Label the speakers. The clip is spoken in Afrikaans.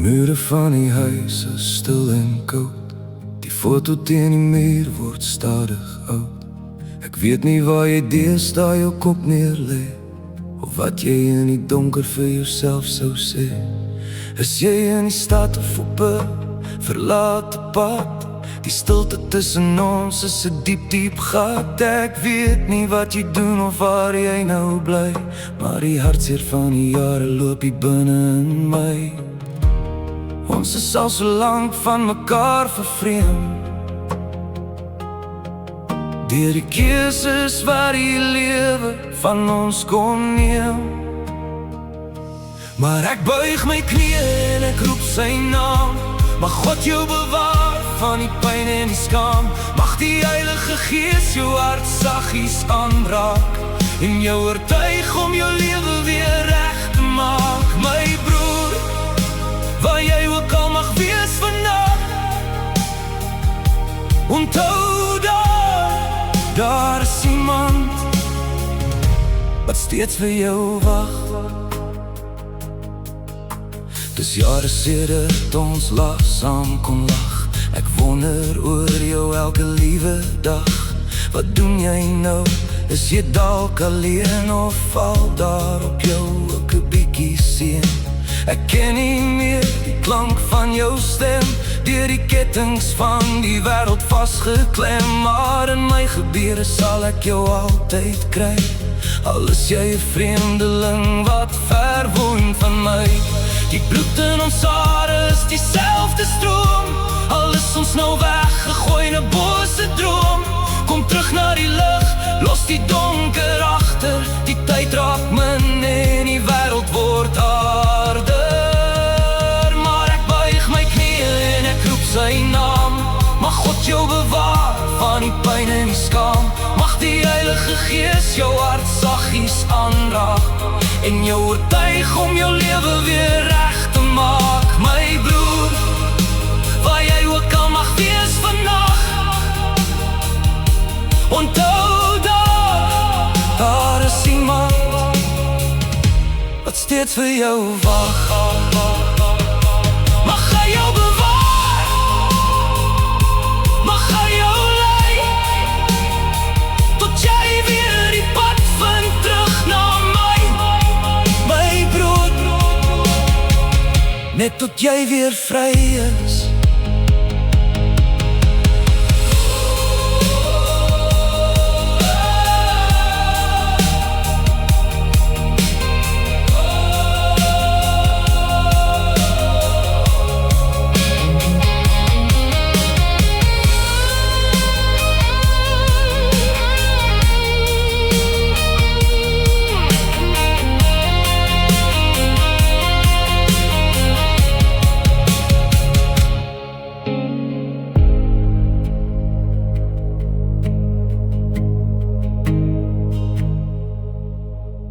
Speaker 1: mure van die huis is stil en koud. Die foto teen die muur word stadig oud. Ek weet nie waar jy deesdae jou kop neerlê, of wat jy in die donker vir jouself sou sê. Is jy in die stad of op 'n verlate pad? Die stilte tussen ons is 'n diep, diep gat. Ek weet nie wat jy doen of waar jy nou bly, maar die hartseer van die jare loop hier binne in my. Ons is al so lank van mekaar vervreemd, deur die keuses wat die lewe van ons kon neem. Maar ek buig my knieë en ek roep sy naam. Mag God jou bewaar van die pyn en die skaam. Mag die Heilige Gees jou hart saggies aanraak en jou oortuig om jou lewe weer reg te maak. My broer, waar jy ook al mag wees vandag, onthou daar is iemand wat steeds vir jou wag. Dis jare sedert ons laas saam kon lag. Ek wonder oor jou elke liewe dag. Wat doen jy nou? Is jy dalk alleen of val daar op jou ook 'n bietjie seën? Ek ken nie meer die klank van jou stem, deur die kettings van die wêreld vasgeklem. Maar in my gebede sal ek jou altyd kry, al is jy 'n vreemdeling wat ver woon van my. Die bloed in ons hare is dieselfde stroom, al is ons nou weggegooi in 'n bose droom. Kom terug na die lig, los die donker agter. Die tyd raak min en die wêreld word harder. Maar ek buig my knieë en ek roep sy naam. Mag God jou bewaar van die pyn en die skaam. Mag die Heilige Gees jou hart saggies aanraak en jou oortuig om jou lewe weer reg te maak. My broer, waar jy ook al mag wees vandag, onthou daar is iemand wat steeds vir jou wag. Mag hy jou bewaar, mag hy jou lei, tot jy weer die pad vind terug na my broer. Net tot jy weer vry is,